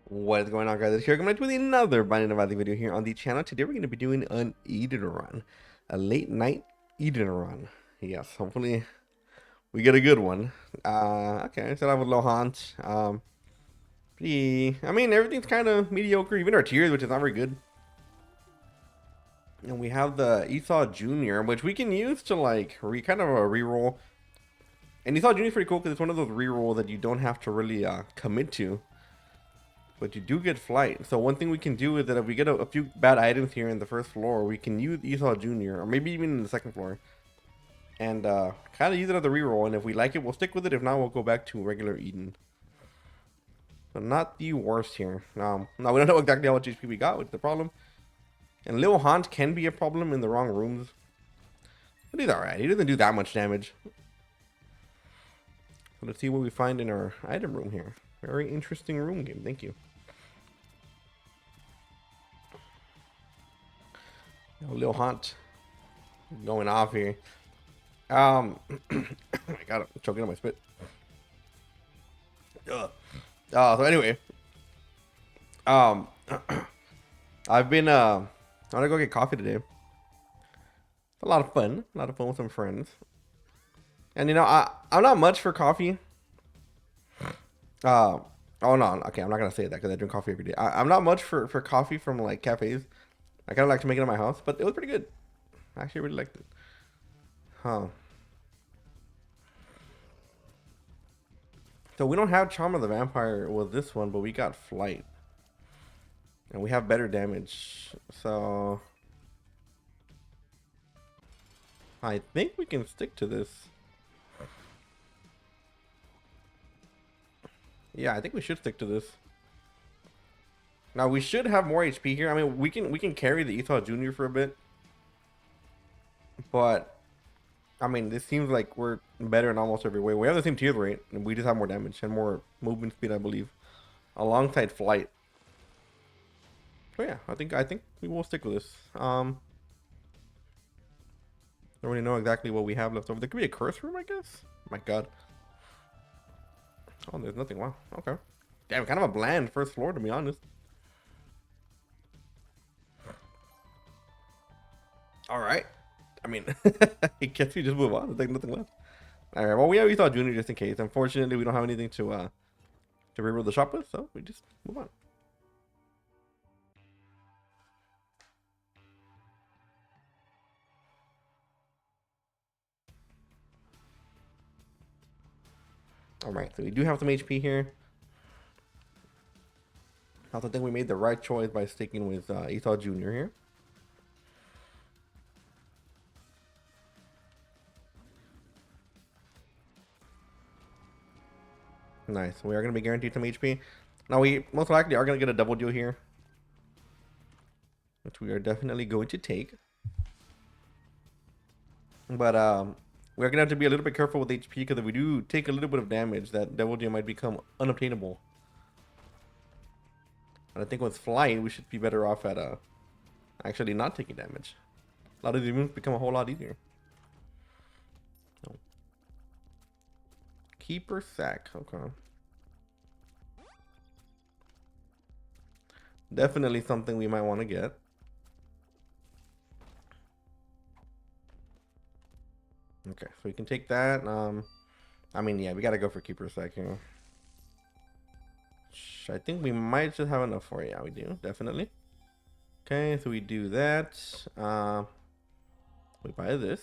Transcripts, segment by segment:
What is going on, guys? It's here coming with another Binding of Isaac video here on the channel. Today we're going to be doing an Eden run, a late night Eden run. Yes, hopefully we get a good one. Okay, so I with Lohant. I mean, everything's kind of mediocre, even our tiers, which is not very good. And we have the Esau Jr., which we can use to like kind of a reroll. And Esau Jr. is pretty cool because it's one of those rerolls that you don't have to really commit to. But you do get flight. So one thing we can do is that if we get a few bad items here in the first floor, we can use Esau Jr. or maybe even in the second floor. And kind of use it as a reroll. And if we like it, we'll stick with it. If not, we'll go back to regular Eden. So not the worst here. Now we don't know exactly how much HP we got, which is the problem. And Lil Haunt can be a problem in the wrong rooms. But he's alright. He doesn't do that much damage. So let's see what we find in our item room here. Very interesting room game. Thank you. Lil Hunt going off here. I got it. Choking on my spit. So anyway, um, I've been I'm gonna go get coffee today. It's a lot of fun. A lot of fun with some friends. And you know, I'm not much for coffee. Oh no, okay, I'm not gonna say that because I drink coffee every day. I'm not much for coffee from like cafes. I kind of like to make it at my house, but it was pretty good. I actually really liked it. Huh. So we don't have Charm of the Vampire with this one, but we got Flight. And we have better damage. So I think we can stick to this. Yeah, I think we should stick to this. Now we should have more HP here. I mean, we can carry the Esau Jr. for a bit. But I mean, this seems like we're better in almost every way. We have the same tier rate, and we just have more damage and more movement speed, I believe, alongside flight. So yeah, I think we will stick with this. Don't really know exactly what we have left over. There could be a curse room, I guess. My God. Oh, there's nothing. Wow. Okay. Damn, kind of a bland first floor, to be honest. All right. I mean, I guess we just move on. There's like nothing left. All right. Well, we thought Junior just in case. Unfortunately, we don't have anything to reroll the shop with, so we just move on. All right. So we do have some HP here. I also think we made the right choice by sticking with Esau Jr. here. Nice. We are going to be guaranteed some HP. Now, we most likely are going to get a double deal here, which we are definitely going to take. But we're going to have to be a little bit careful with HP because if we do take a little bit of damage, that double deal might become unobtainable. And I think with flight, we should be better off at actually not taking damage. A lot of these moves become a whole lot easier. Oh. Keeper sack. Okay. Definitely something we might want to get. Okay, so we can take that. I mean, yeah, we gotta go for keeper sack here. I think we might just have enough for it. Yeah, we do, definitely. Okay, so we do that. We buy this,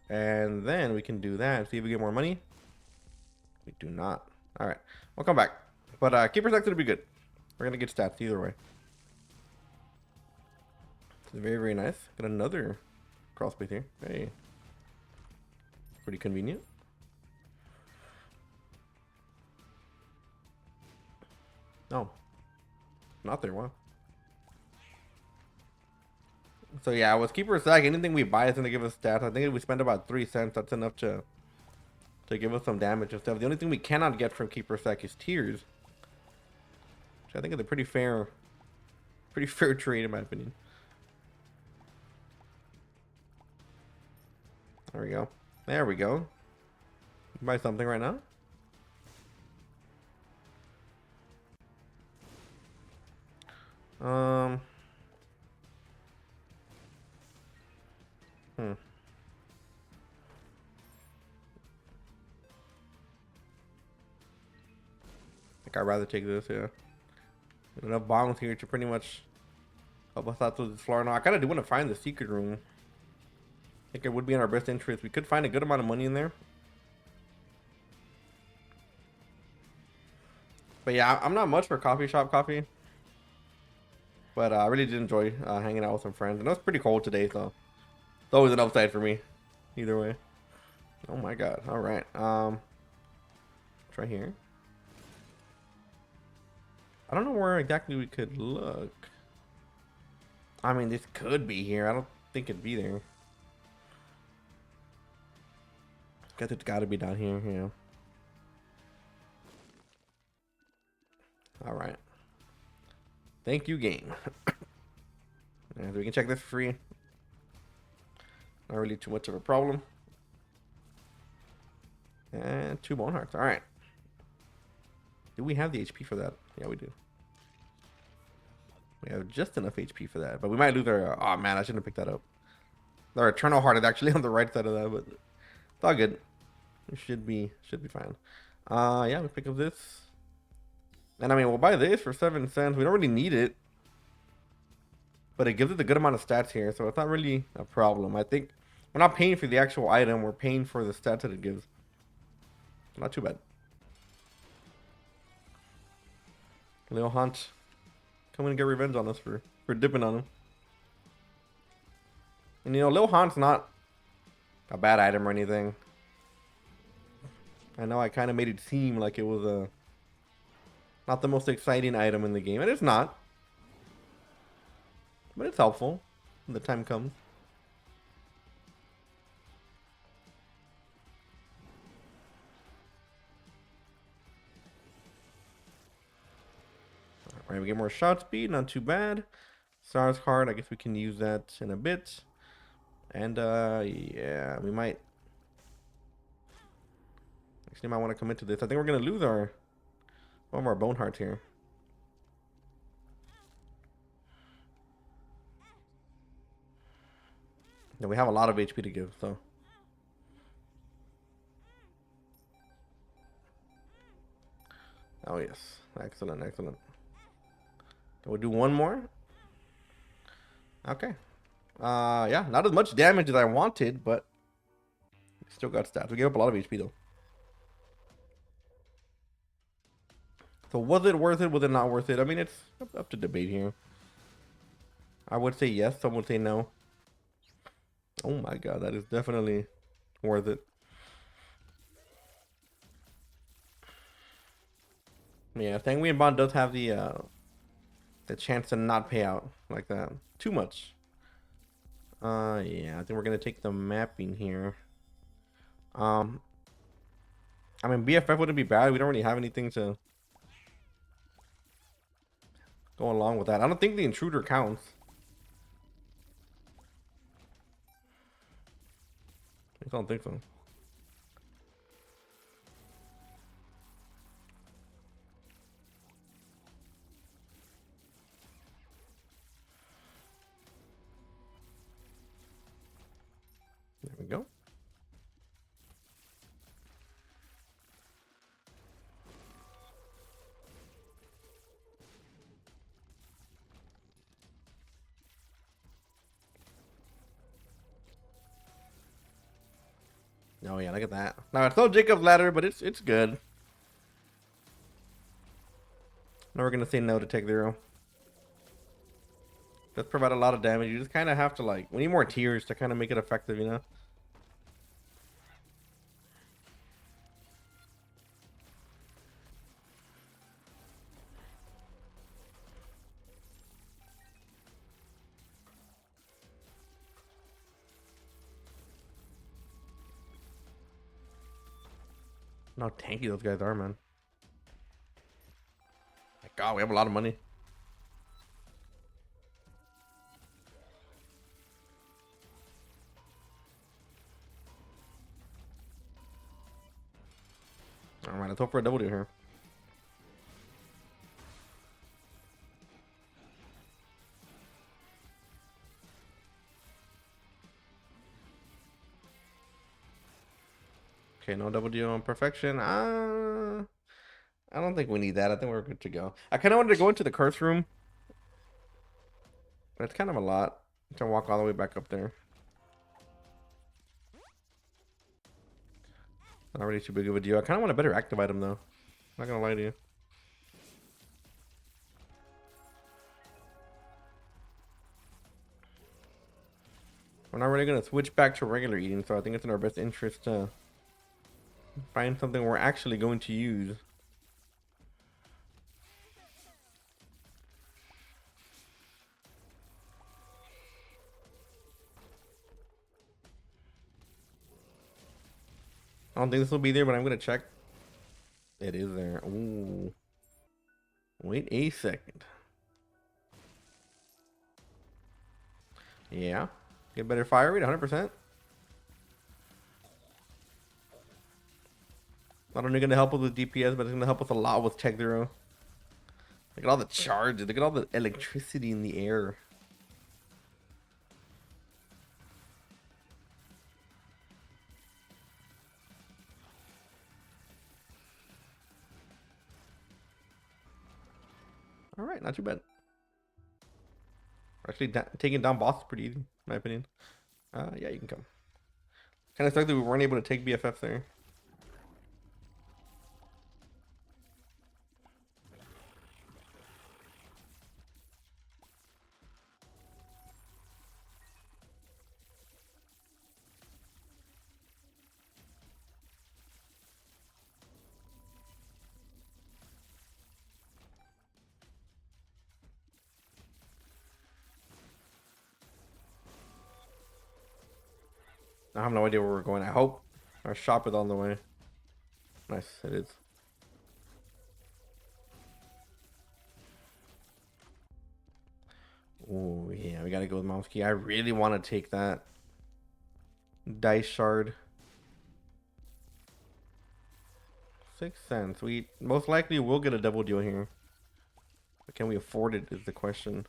and then we can do that. See if we get more money. We do not. All right, we'll come back. But keeper sack's gonna be good. We're gonna get stats either way. It's very, very nice. Got another crossbait here. Hey, pretty convenient. No, not there. Wow. So yeah, with keeper sack, anything we buy is gonna give us stats. I think if we spend about 3 cents, that's enough to give us some damage and stuff. The only thing we cannot get from keeper sack is tears, which I think is a pretty fair trade in my opinion. There we go. There we go. Buy something right now. Um. Hmm. I think I'd rather take this, yeah. Enough bombs here to pretty much help us out through this floor. Now, I kind of do want to find the secret room. I think it would be in our best interest. We could find a good amount of money in there. But yeah, I'm not much for coffee shop coffee. But I really did enjoy hanging out with some friends. And it was pretty cold today, so it's always an upside for me. Either way. Oh my god. Alright. Try here. I don't know where exactly we could look. I mean, this could be here. I don't think it'd be there. Guess it's gotta be down here, yeah. Alright. Thank you, game. And we can check this for free. Not really too much of a problem. And 2 bone hearts. Alright. Do we have the HP for that? Yeah, we do. We have just enough HP for that. But we might lose our... oh, man, I shouldn't have picked that up. Our Eternal Heart is actually on the right side of that, but it's all good. It should be fine. Yeah, let's pick up this. And I mean, we'll buy this for 7 cents. We don't really need it. But it gives us a good amount of stats here, so it's not really a problem. I think we're not paying for the actual item. We're paying for the stats that it gives. Not too bad. Lil Hunt. Coming to get revenge on us for dipping on him. And you know, Lil Hunt's not a bad item or anything. I know I kind of made it seem like it was not the most exciting item in the game. And it's not. But it's helpful when the time comes. Alright, we get more shot speed. Not too bad. SARS card. I guess we can use that in a bit. And, yeah, we might... actually might want to commit to this. I think we're going to lose one of our bone hearts here. Yeah, we have a lot of HP to give, so. Oh, yes. Excellent, excellent. Can we do one more? Okay. Yeah, not as much damage as I wanted, but still got stats. We gave up a lot of HP, though. So was it worth it? Was it not worth it? I mean, it's up to debate here. I would say yes. Some would say no. Oh my god, that is definitely worth it. Yeah, Sanguine Bond does have the chance to not pay out like that. Too much. Yeah, I think we're gonna take the mapping here. I mean, BFF wouldn't be bad. We don't really have anything to go along with that. I don't think the intruder counts. I don't think so. There we go. Oh yeah, look at that. Now it's no Jacob's ladder, but it's good. Now we're gonna say no to Tech Zero. Does provide a lot of damage. You just kind of have to like. We need more tiers to kind of make it effective, you know. How tanky those guys are, man. My God, we have a lot of money. All right, let's hope for a double here. Okay, no double deal on perfection. I don't think we need that. I think we're good to go. I kind of wanted to go into the curse room. But it's kind of a lot to walk all the way back up there. Not really too big of a deal. I kind of want a better active item though. Not gonna lie to you. We're not really gonna switch back to regular eating, so I think it's in our best interest to find something we're actually going to use. I don't think this will be there, but I'm gonna check. It is there. Ooh. Wait a second. Yeah. Get better fire rate, 100%. Not only gonna help us with DPS, but it's gonna help us a lot with Tech Zero. Look at all the charges. Look at all the electricity in the air. All right, not too bad. Actually, taking down boss is pretty easy, in my opinion. Yeah, you can come. Kind of sucked that we weren't able to take BFF there. I have no idea where we're going. I hope our shop is on the way. Nice, it is. Oh yeah, we gotta go with Mom's Key. I really want to take that dice shard. 6 cents. We most likely will get a double deal here. But can we afford it is the question.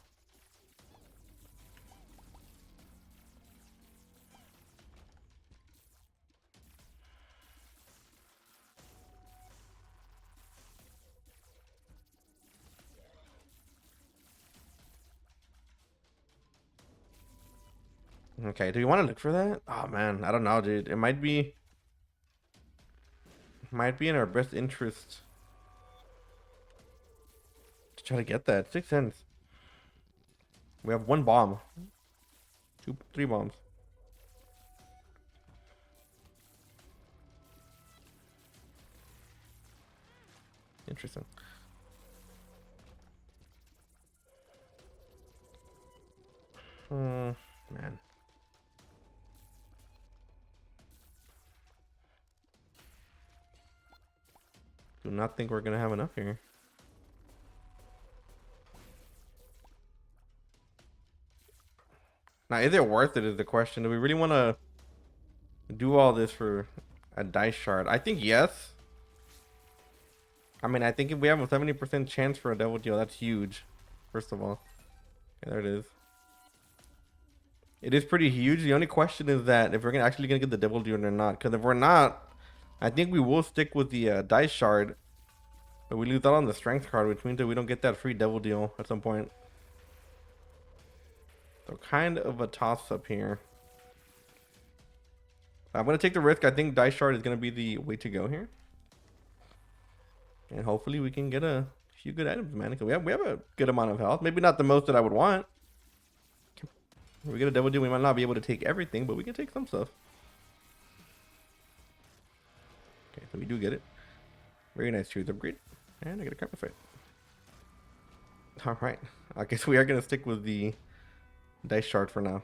Okay, do you want to look for that? Oh man, I don't know, dude. It might be in our best interest to try to get that. 6 cents. We have 1 bomb. 3 bombs. Interesting. Man. Do not think we're gonna have enough here. Now, is it worth it is the question. Do we really want to do all this for a dice shard? I think yes. I mean, I think if we have a 70% chance for a double deal, that's huge. First of all. Okay, there it is. It is pretty huge. The only question is that if we're actually gonna get the double deal or not. Because if we're not, I think we will stick with the dice shard. But we lose out on the strength card, which means that we don't get that free double deal at some point. So kind of a toss up here. I'm gonna take the risk. I think dice shard is gonna be the way to go here. And hopefully we can get a few good items, man. We have a good amount of health. Maybe not the most that I would want. If we get a double deal, we might not be able to take everything, but we can take some stuff. Okay, so we do get it. Very nice truth upgrade. And I get a carpet fight. Alright. I guess we are gonna stick with the dice shard for now.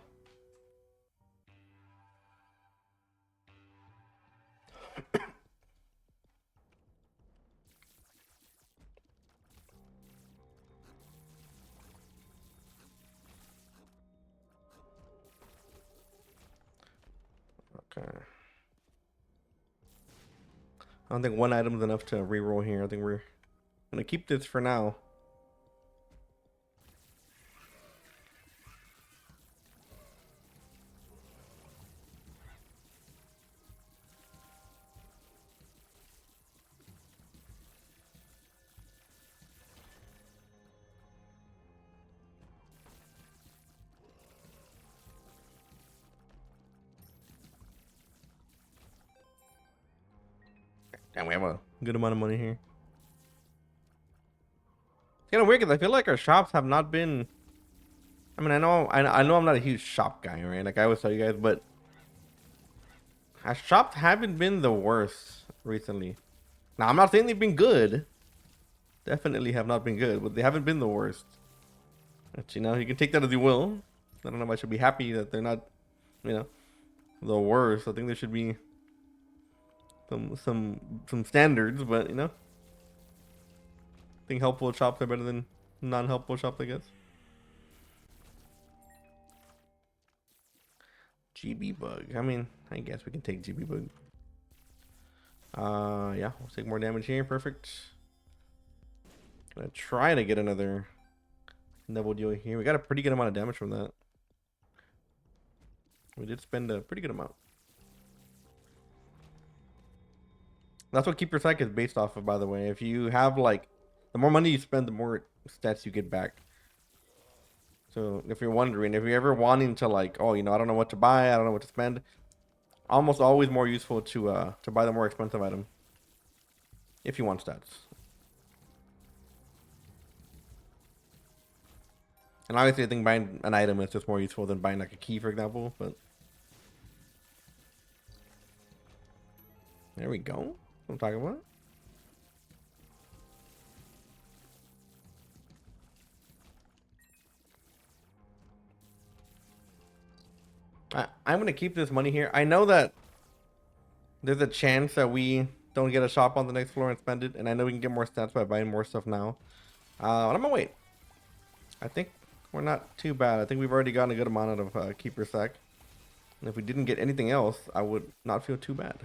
Okay. I don't think 1 item is enough to reroll here. I think we're gonna keep this for now. And we have a good amount of money here. It's kind of weird because I feel like our shops have not been. I mean, I know I'm not a huge shop guy, right? Like I always tell you guys, but our shops haven't been the worst recently. Now, I'm not saying they've been good. Definitely have not been good, but they haven't been the worst. But, you know, you can take that as you will. I don't know if I should be happy that they're not, you know, the worst. I think there should be some standards, but you know, I think helpful shops are better than non-helpful shops, I guess. GB bug. I mean, I guess we can take GB bug. Yeah, we'll take more damage here. Perfect. Gonna try to get another double deal here. We got a pretty good amount of damage from that. We did spend a pretty good amount. That's what Keep Your Psych is based off of, by the way. If you have like, the more money you spend, the more stats you get back. So if you're wondering, if you're ever wanting to like, oh, you know, I don't know what to buy, I don't know what to spend, almost always more useful to buy the more expensive item if you want stats. And obviously, I think buying an item is just more useful than buying like a key, for example. But there we go. What I'm talking about. I'm gonna keep this money here. I know that there's a chance that we don't get a shop on the next floor and spend it, and I know we can get more stats by buying more stuff now. But I'm gonna wait. I think we're not too bad. I think we've already gotten a good amount of Keep Your Sec. And if we didn't get anything else, I would not feel too bad.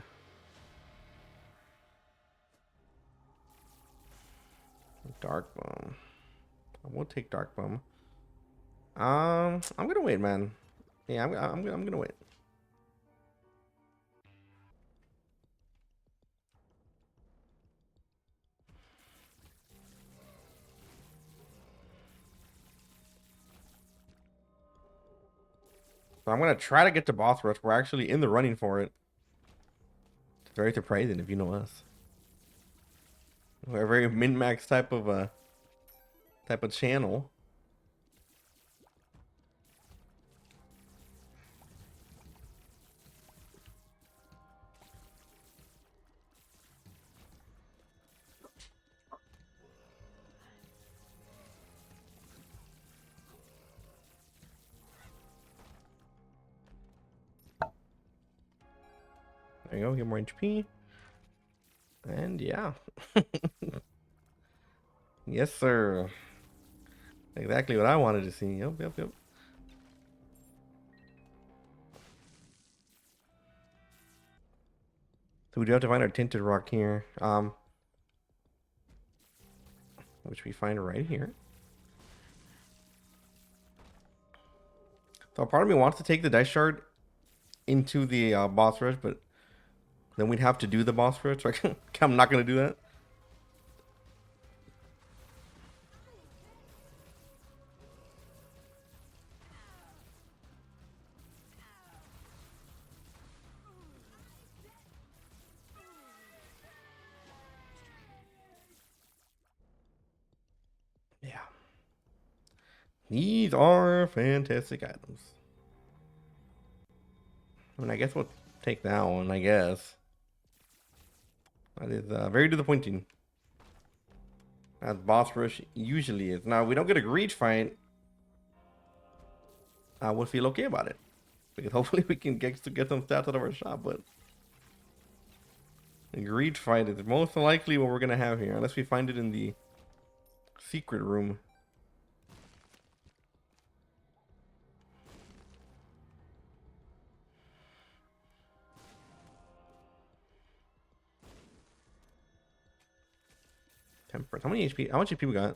Dark Bomb. I will take Dark Bomb. I'm gonna wait, man. Yeah, I'm gonna wait. So I'm gonna try to get to boss rush. We're actually in the running for it. It's very surprising if you know us. We're a very min-max type of channel. There you go, get more HP. And yeah. Yes, sir. Exactly what I wanted to see. Yep, yep, yep. So we do have to find our tinted rock here. Which we find right here. So part of me wants to take the dice shard into the boss rush, but then we'd have to do the boss rush. So I'm not gonna do that. Yeah. These are fantastic items. I mean, I guess we'll take that one, I guess. That is very disappointing. As boss rush usually is. Now, we don't get a greed fight. I would feel okay about it. Because hopefully we can get some stats out of our shop, but a greed fight is most likely what we're going to have here. Unless we find it in the secret room. Temperance. How many HP? How much HP we got?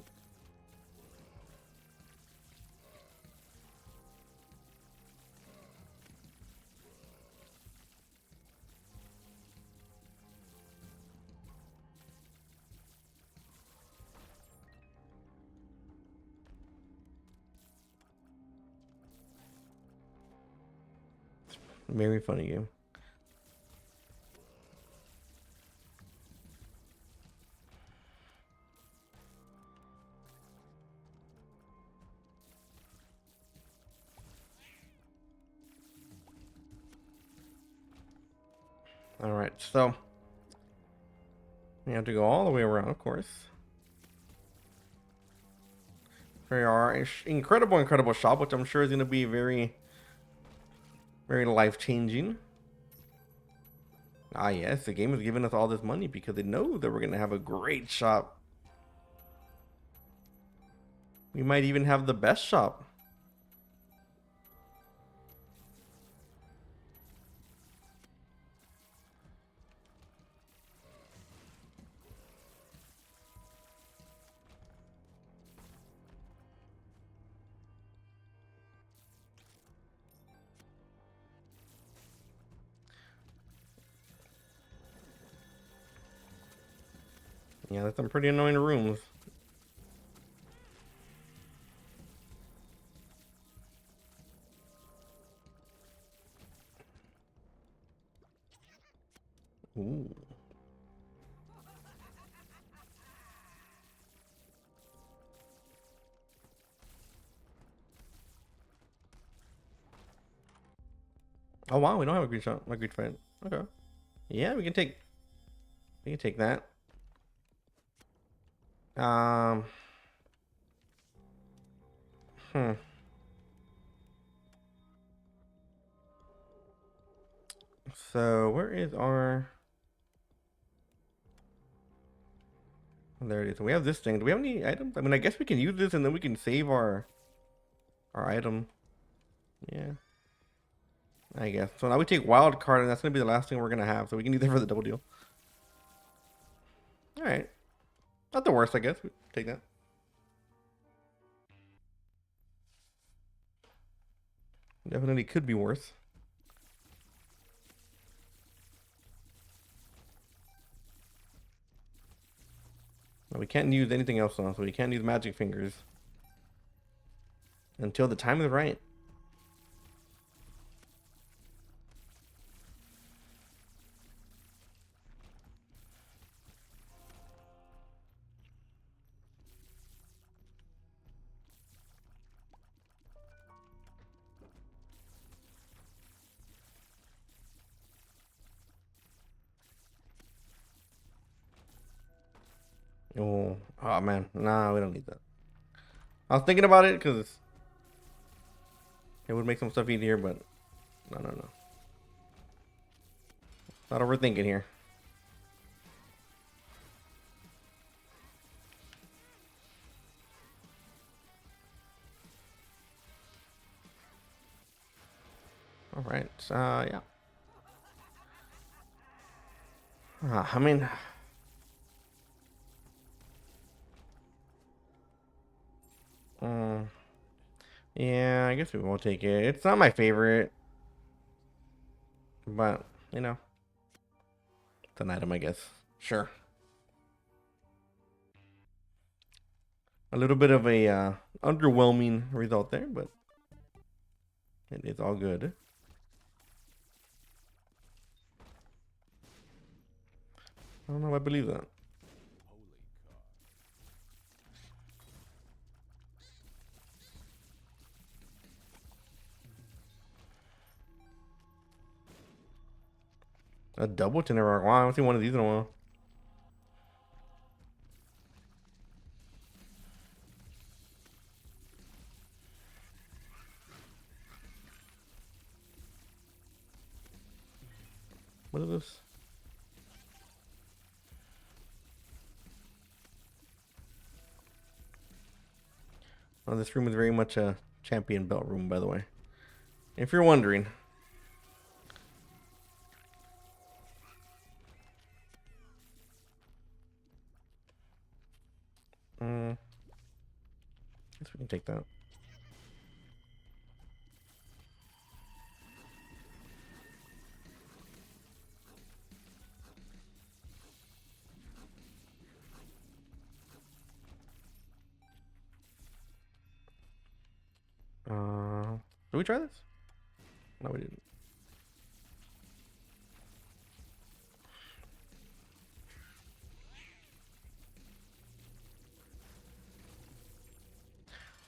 Very funny game. All right, so we have to go all the way around, of course. For our incredible shop, which I'm sure is going to be very, very life-changing. Ah, yes, the game is giving us all this money because they know that we're going to have a great shop. We might even have the best shop. Yeah, that's some pretty annoying rooms. Ooh. Oh wow, we don't have a great shot. A great fight. Okay. Yeah, we can take that. Um. Hmm. So where is our? Oh, there it is. We have this thing. Do we have any items? I mean, I guess we can use this and then we can save our item. Yeah. I guess. So now we take wild card, and that's gonna be the last thing we're gonna have. So we can use it for the double deal. All right. Not the worst, I guess. We take that. Definitely could be worse. But we can't use anything else on, so we can't use magic fingers until the time is right. Oh man, nah, we don't need that. I was thinking about it because it would make some stuff easier, but no. Not overthinking here. All right. Yeah. I mean, um, yeah. I guess we won't take it. It's not my favorite, but it's an item, I guess. Sure. A little bit of a underwhelming result there, but it is all good. I don't know if I believe that. A double Tenerar. Wow, I haven't seen one of these in a while. What is this? Oh, this room is very much a champion belt room, by the way. If you're wondering. I guess we can take that. Did we try this? No, we didn't.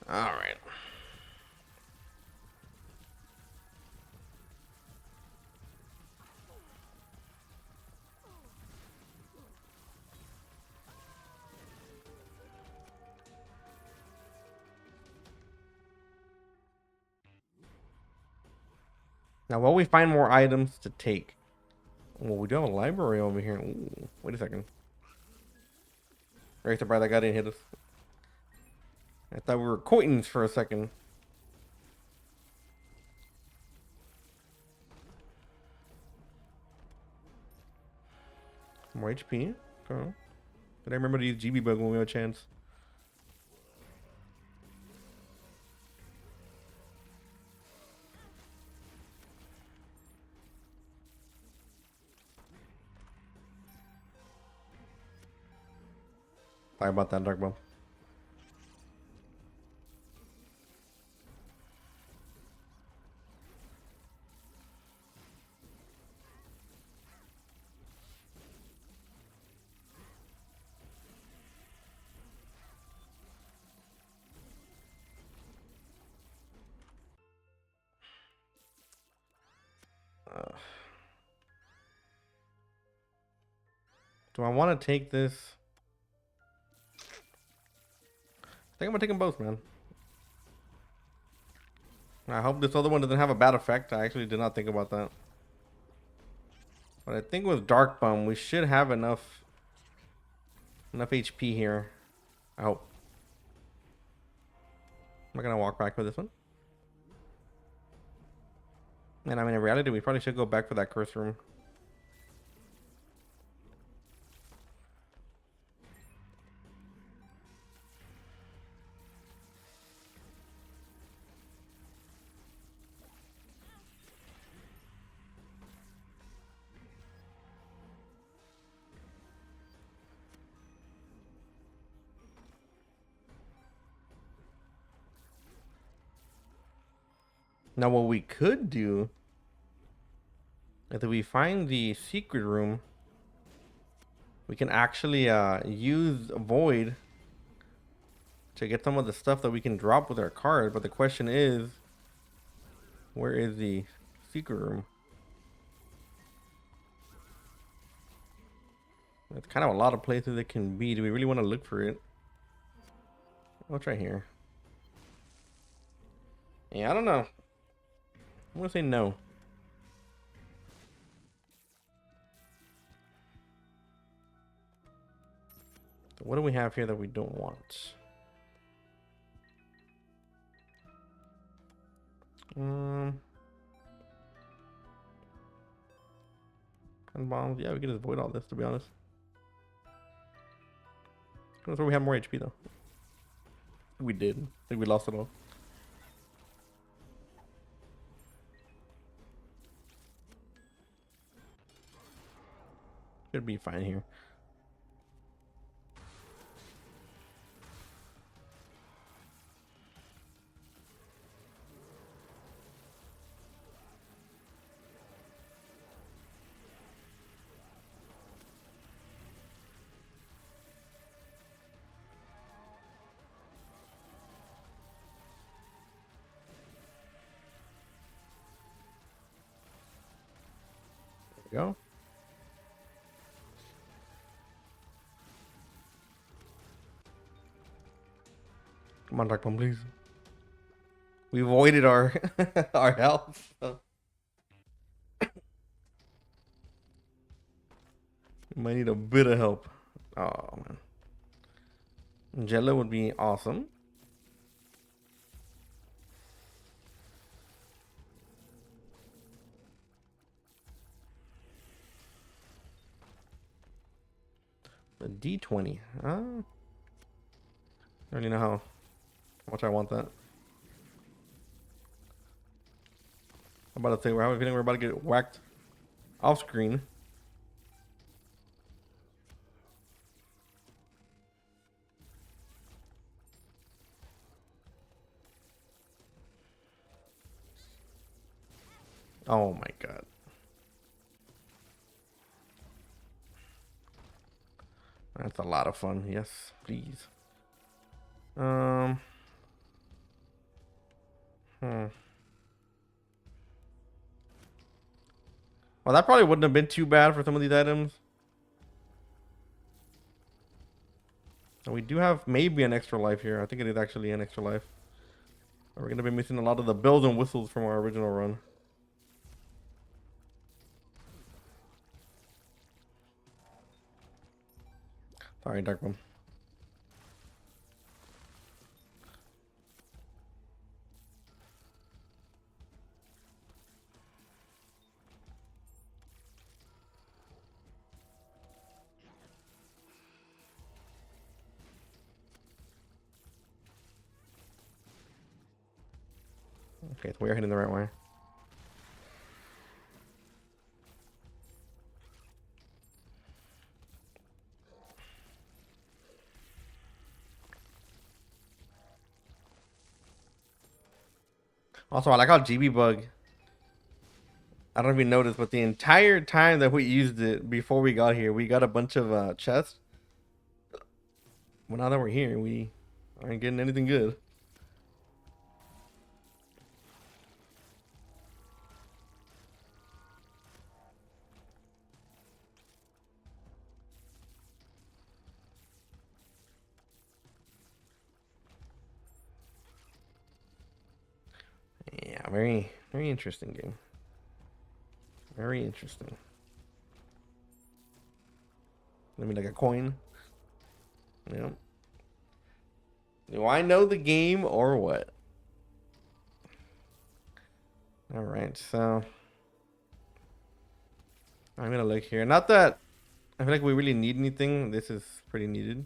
All right. Now, while we find more items to take. Well, we do have a library over here. Ooh, wait a second. Very surprised that guy didn't hit us. I thought we were coins for a second. More HP. Okay. Did I remember to use GB bug when we have a chance? Sorry about that, Dark Bomb. Do I want to take this? I think I'm gonna take them both, man. I hope this other one doesn't have a bad effect. I actually did not think about that. But I think with Dark Bum, we should have enough HP here. I hope. I'm not gonna walk back for this one. And I mean, in reality, we probably should go back for that curse room. Now, what we could do is if we find the secret room, we can actually use Void to get some of the stuff that we can drop with our card. But the question is, where is the secret room? It's kind of a lot of places it can be. Do we really want to look for it? I'll try here. Yeah, I don't know. I'm gonna say no. So what do we have here that we don't want? And bombs. Yeah, we can just avoid all this, to be honest. That's where we have more HP, though. We did. I think we lost it all. Should be fine here. There we go. Come on, Dark Bum, please. We avoided our our health. So. We might need a bit of help. Oh man. Jello would be awesome. The D20. I don't really know how much I want that. I'm about to say, we're feeling we're about to get whacked off screen. Oh my god. That's a lot of fun. Yes, please. Well, that probably wouldn't have been too bad for some of these items. And we do have maybe an extra life here. I think it is actually an extra life. We're going to be missing a lot of the bells and whistles from our original run. Sorry, Dark One. Okay, so we are heading the right way. Also, I like how GB Bug. I don't even notice, but the entire time that we used it before we got here, we got a bunch of chests. Well, now that we're here, we aren't getting anything good. Yeah, very, very interesting game. Very interesting. Let me like a coin. Yep. Do I know the game or what? All right, so I'm gonna look here. Not that I feel like we really need anything. This is pretty needed.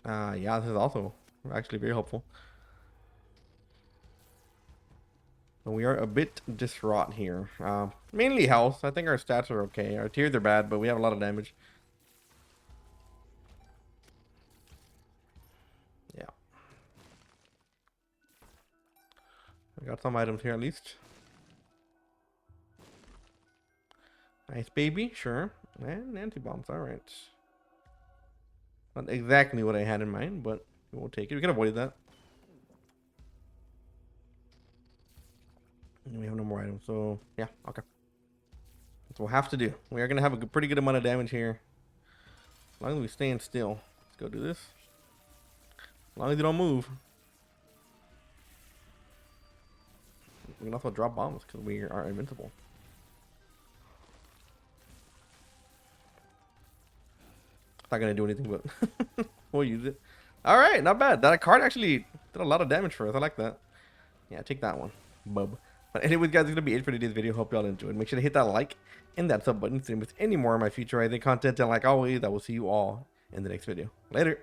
Yeah, this is also actually very helpful. But we are a bit distraught here. Mainly health. I think our stats are okay. Our tiers are bad, but we have a lot of damage. Yeah. We got some items here at least. Nice baby, sure. And anti-bombs, alright. Not exactly what I had in mind, but we'll take it. We can avoid that. And we have no more items, so yeah, okay. That's what we'll have to do. We are going to have a pretty good amount of damage here. As long as we stand still. Let's go do this. As long as you don't move. We can also drop bombs because we are invincible. Not going to do anything, but we'll use it. Alright, not bad. That card actually did a lot of damage for us. I like that. Yeah, take that one. Bub. But anyways, guys, it's going to be it for today's video. Hope y'all enjoyed. Make sure to hit that like and that sub button to miss any more of my future Rising content. And like always, I will see you all in the next video. Later.